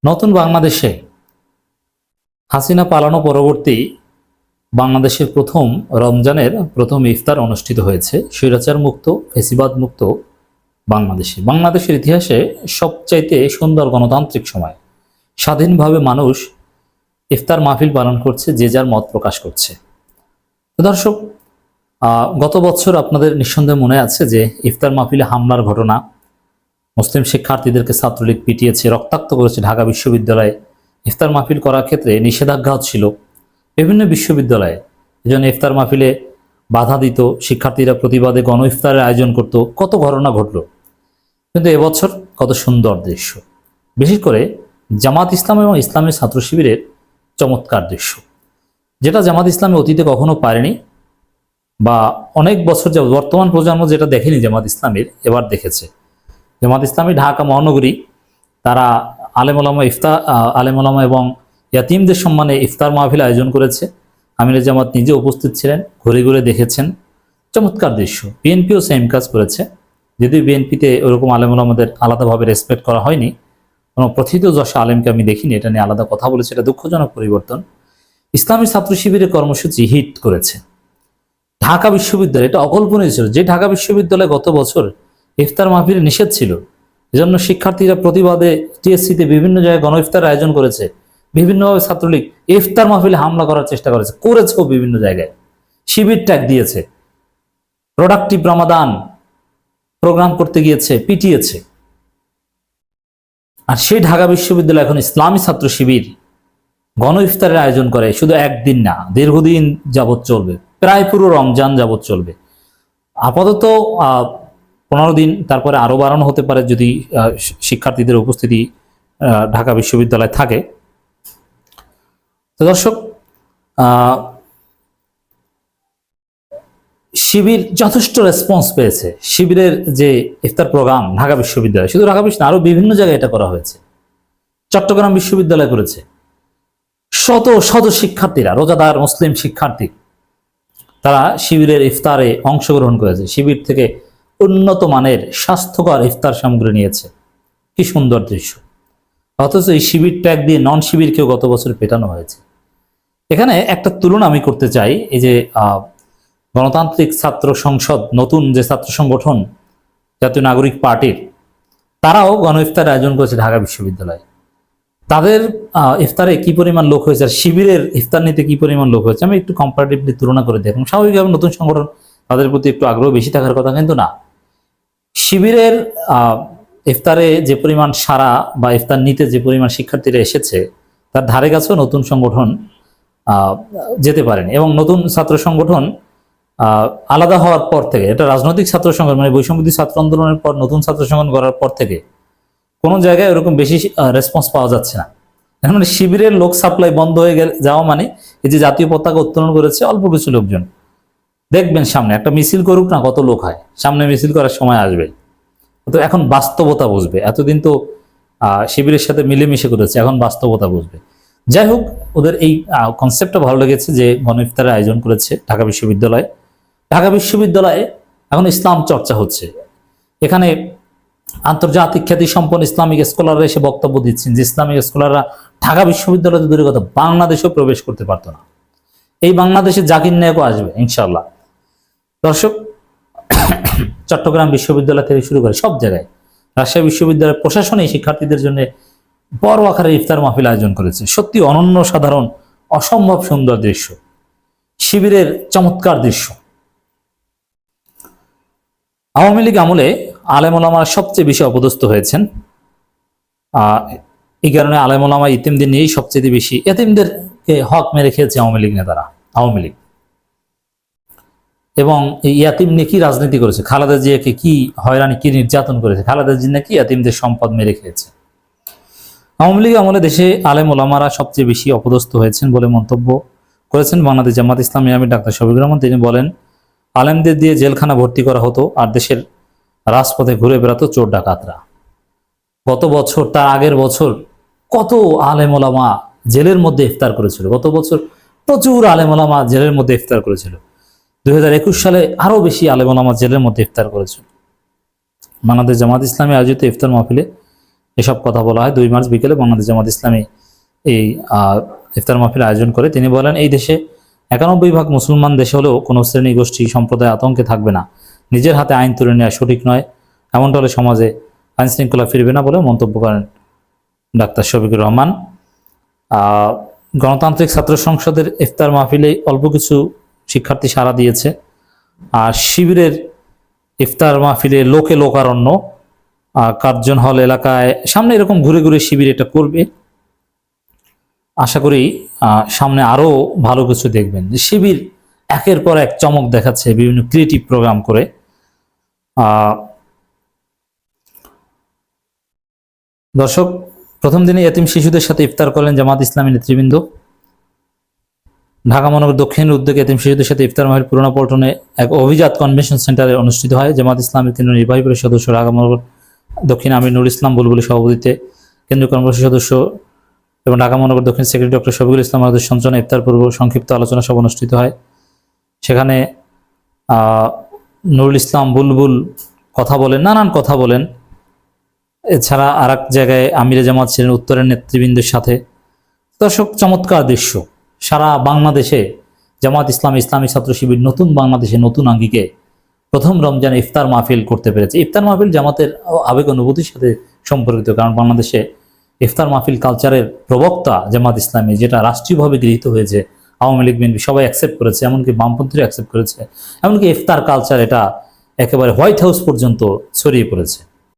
নতুন বাংলাদেশে হাসিনা পালানো পরবর্তী বাংলাদেশের প্রথম রমজানের প্রথম ইফতার অনুষ্ঠিত হয়েছে স্বৈরাচার মুক্ত ফেসিবাদ মুক্ত বাংলাদেশের ইতিহাসে সবচাইতে সুন্দর গণতান্ত্রিক সময়। স্বাধীনভাবে মানুষ ইফতার মাহফিল পালন করছে, যে যার মত প্রকাশ করছে। দর্শক, গত বছর আপনাদের নিঃসন্দেহে মনে আছে যে ইফতার মাহফিলে হামলার ঘটনা, মুসলিম শিক্ষার্থীদেরকে ছাত্রলীগ পিটিয়েছে, রক্তাক্ত করেছে। ঢাকা বিশ্ববিদ্যালয়ে ইফতার মাহফিল করার ক্ষেত্রে নিষেধাজ্ঞা ছিল বিভিন্ন বিশ্ববিদ্যালয়ে। এই জন্য ইফতার মাহফিলে বাধা দিত, শিক্ষার্থীরা প্রতিবাদে গণ ইফতারের আয়োজন করত, কত ঘটনা ঘটল। কিন্তু এবছর কত সুন্দর দৃশ্য, বিশেষ করে জামাত ইসলাম এবং ইসলামী ছাত্র শিবিরের চমৎকার দৃশ্য, যেটা জামাত ইসলামী অতীতে কখনো পারেনি, বা অনেক বছর যাবত বর্তমান প্রজন্ম যেটা দেখেনি জামাত ইসলামীর, এবার দেখেছে। জামাত ইসলামী ঢাকা মহানগরী তারা আলেমোলামা এবং ইয়াতিমদের সম্মানে ইফতার মাহফিল আয়োজন করেছে। আমিরে জামাত নিজে উপস্থিত ছিলেন, ঘুরে ঘুরে দেখেছেন, চমৎকার দৃশ্য। বিএনপিও সেম কাজ করেছে, যদিও বিএনপিতে ওরকম আলেমোলামাদের আলাদাভাবে রেসপেক্ট করা হয়নি, কোনো প্রথিতযশা আলেমকে আমি দেখিনি, এটা নিয়ে আলাদা কথা বলেছে, এটা দুঃখজনক পরিবর্তন। ইসলামী ছাত্র শিবিরের কর্মসূচি হিট করেছে। ঢাকা বিশ্ববিদ্যালয়, এটা অকল্পনীয় ছিল যে ঢাকা বিশ্ববিদ্যালয়ে গত বছর ইফতার মাহফিল নিষেধ ছিল, এজন্য শিক্ষার্থীরা প্রতিবাদে টিএসসিতে বিভিন্ন জায়গায় গণ ইফতার আয়োজন করেছে। বিভিন্নভাবে ছাত্রলীগ ইফতার মাহফিলে হামলা করার চেষ্টা করেছেও বিভিন্ন জায়গায়, শিবির ট্যাগ দিয়েছে, প্রোডাক্টিভ রমাদান প্রোগ্রাম করতে গিয়েছে, পিটিয়েছে। আর সেই ঢাকা বিশ্ববিদ্যালয় এখন ইসলামী ছাত্র শিবির গণ ইফতারের আয়োজন করে, শুধু একদিন না, দীর্ঘদিন যাবৎ চলবে, প্রায় পুরো রমজান যাবৎ চলবে। আপাতত 15 দিন, তারপরে আরো বাড়ানো হতে পারে যদি শিক্ষার্থীদের উপস্থিতি ঢাকা বিশ্ববিদ্যালয়ে থাকে। তো দর্শক, শিবির যথেষ্ট রেসপন্স পেয়েছে। শিবিরের যে ইফতার প্রোগ্রাম ঢাকা বিশ্ববিদ্যালয়, শুধু ঢাকা বিশ্ববিদ্যালয়, আরো বিভিন্ন জায়গায় এটা করা হয়েছে। চট্টগ্রাম বিশ্ববিদ্যালয় করেছে। শত শত শিক্ষার্থীরা, রোজাদার মুসলিম শিক্ষার্থী, তারা শিবিরের ইফতারে অংশগ্রহণ করেছে। শিবির থেকে উন্নত মানের স্বাস্থ্যকর ইফতার সামগ্রী নিয়েছে। কি সুন্দর দৃশ্য। অথচ এই শিবির ট্যাগ দিয়ে নন শিবিরকেও গত বছর পেটানো হয়েছে। এখানে একটা তুলনা আমি করতে চাই। এই যে গণতান্ত্রিক ছাত্র সংসদ, নতুন যে ছাত্র সংগঠন জাতীয় নাগরিক পার্টির, তারাও গণ ইফতার আয়োজন করেছে ঢাকা বিশ্ববিদ্যালয়ে। তাদের ইফতারে কি পরিমাণ লোক হয়েছে আর শিবিরের ইফতার নিতে কি পরিমাণ লোক হয়েছে, আমি একটু কম্পারেটিভলি তুলনা করে দেখুন। স্বাভাবিকভাবে নতুন সংগঠন, তাদের প্রতি একটু আগ্রহ বেশি থাকার কথা, কিন্তু না, শিবিরের ইফতারে যে পরিমাণ সারা বা ইফতার নিতে যে পরিমাণ শিক্ষার্থীরা এসেছে, তার ধারে কাছেও নতুন সংগঠন যেতে পারেনি। এবং নতুন ছাত্র সংগঠন আলাদা হওয়ার পর থেকে, এটা রাজনৈতিক ছাত্র সংগঠন, মানে বৈষম্যবিরোধী ছাত্র আন্দোলনের পর নতুন ছাত্র সংগঠন করার পর থেকে কোনো জায়গায় ওরকম বেশি রেসপন্স পাওয়া যাচ্ছে না। এখন মানে শিবিরের লোক সাপ্লাই বন্ধ হয়ে যাওয়া মানে, এই যে জাতীয় পতাকা উত্তোলন করেছে অল্প কিছু লোকজন, দেখবেন সামনে একটা মিছিল করুক না, কত লোক হয়, সামনে মিছিল করার সময় আসবে। তো এখন বাস্তবতা বুঝবে। এতদিন তো শিবিরের সাথে মিলেমিশে করেছে, এখন বাস্তবতা বুঝবে। যাই হোক, ওদের এই কনসেপ্টটা ভালো লেগেছে যে গণ ইফতারের আয়োজন করেছে ঢাকা বিশ্ববিদ্যালয়ে। ঢাকা বিশ্ববিদ্যালয়ে এখন ইসলাম চর্চা হচ্ছে। এখানে আন্তর্জাতিক খ্যাতি সম্পন্ন ইসলামিক স্কলাররা এসে বক্তব্য দিচ্ছেন যে ইসলামিক স্কলাররা ঢাকা বিশ্ববিদ্যালয়ে দূরের কথা বাংলাদেশেও প্রবেশ করতে পারতো না। এই বাংলাদেশে জাকির নায়কও আসবে ইনশাল্লাহ। দর্শক, চট্টগ্রাম বিশ্ববিদ্যালয় থেকে শুরু করে সব জায়গায়, রাজশাহী বিশ্ববিদ্যালয়ের প্রশাসন এই শিক্ষার্থীদের জন্য বড় আকারে ইফতার মাহফিল আয়োজন করেছে। সত্যি অনন্য, সাধারণ, অসম্ভব সুন্দর দৃশ্য, শিবিরের চমৎকার দৃশ্য। আওয়ামী লীগ আমলে আলেম ওলামা সবচেয়ে বেশি অপদস্থ হয়েছেন। এই কারণে আলেম ওলামা ইতিমদের নিয়েই সবচেয়ে বেশি এতিমদেরকে হক মেরে খেয়েছে আওয়ামী লীগ নেতারা, আওয়ামী লীগ। এবং এই ইয়াতিম নিয়ে কি রাজনীতি করেছে, খালেদা জিয়াকে কি হয়রানি, কি নির্যাতন করেছে, খালেদা জিয়া নাকি ইয়াতিমদের সম্পদ মেরে খেয়েছে। আওয়ামী লীগ আমলে দেশে আলেম ওলামারা সবচেয়ে বেশি অপদস্থ হয়েছেন বলে মন্তব্য করেছেন বাংলাদেশ জামাত ইসলামী আমির ডাক্তার শফিকুর রহমান। তিনি বলেন, আলেমদের দিয়ে জেলখানা ভর্তি করা হতো আর দেশের রাজপথে ঘুরে বেড়াতো চোর ডাকাতরা। গত বছর, তার আগের বছর কত আলেম ওলামা জেলের মধ্যে ইফতার করেছিল। গত বছর প্রচুর আলেম ওলামা জেলের মধ্যে ইফতার করেছিল। 2021 সালে আরো বেশি আলেম ওলামা জেলের মধ্যে ইফতার করেছিল। বাংলাদেশ জামাত ইসলামী আয়োজিত ইফতার মাহফিলে এসব কথা বলা হয়। 2 মার্চ বিকেলে বাংলাদেশ জামাত ইসলামী এই ইফতার মাহফিল আয়োজন করে। তিনি বলেন, এই দেশে 91% মুসলমান দেশ হলেও কোনো শ্রেণী গোষ্ঠী সম্প্রদায় আতঙ্কে থাকবে না। নিজের হাতে আইন তুলে নেওয়া সঠিক নয়, এমনটা হলে সমাজে আইন শৃঙ্খলা ফিরবে না বলে মন্তব্য করেন ডাক্তার শফিকুর রহমান। গণতান্ত্রিক ছাত্র সংসদের ইফতার মাহফিলে অল্প কিছু শিক্ষার্থী সাড়া দিয়েছে। আর শিবিরের ইফতার মাহফিলে লোকে লোকারণ্য, কার্জন হল এলাকায় সামনে এরকম ঘুরে ঘুরে শিবির এটা করবে। আশা করি সামনে আরো ভালো কিছু দেখবেন। শিবির একের পর এক চমক দেখাচ্ছে বিভিন্ন ক্রিয়েটিভ প্রোগ্রাম করে। দর্শক, প্রথম দিনে এতিম শিশুদের সাথে ইফতার করলেন জামাত ইসলামী নেতৃবৃন্দ। ঢাকা মহানগর দক্ষিণের উদ্যোগে এতিম শিশুদের সাথে ইফতার মাহফিল পুরোনো পল্টনে এক অভিজাত কনভেনশন সেন্টারে অনুষ্ঠিত হয়। জামাত ইসলামের কেন্দ্রীয় নির্বাহী পরিষদ সদস্য, ঢাকা মহানগর দক্ষিণ আমির নুরুল ইসলাম বুলবুলের সভাপতিত্বে কেন্দ্রীয় কর্মসূচি সদস্য এবং ঢাকা মহানগর দক্ষিণ সেক্রেটারি ডক্টর শফিকুল ইসলাম আমাদের সঞ্চালনে ইফতার পূর্ব সংক্ষিপ্ত আলোচনা সভা অনুষ্ঠিত হয়। সেখানে নুরুল ইসলাম বুলবুল কথা বলেন, নানান কথা বলেন। এছাড়া আর এক জায়গায় আমিরে জামাত ছিলেন উত্তরের নেতৃবৃন্দের সাথে। দর্শক, চমৎকার দৃশ্য। সারা বাংলাদেশে জামাত ইসলামী, ইসলামী ছাত্র শিবির নতুন বাংলাদেশে নতুন আঙ্গিকে প্রথম রমজানে ইফতার মাহফিল করতে পেরেছে। ইফতার মাহফিল জামাতের আবেগ অনুভূতির সাথে সম্পর্কিত, কারণ বাংলাদেশে ইফতার মাহফিল কালচারের প্রবক্তা জামাত ইসলামী, যেটা রাষ্ট্রীয়ভাবে গৃহীত হয়েছে। আওয়ামী লীগ, বিএনপি সবাই অ্যাকসেপ্ট করেছে, এমনকি বামপন্থীরা অ্যাকসেপ্ট করেছে, এমনকি ইফতার কালচার এটা একেবারে হোয়াইট হাউস পর্যন্ত ছড়িয়ে পড়েছে।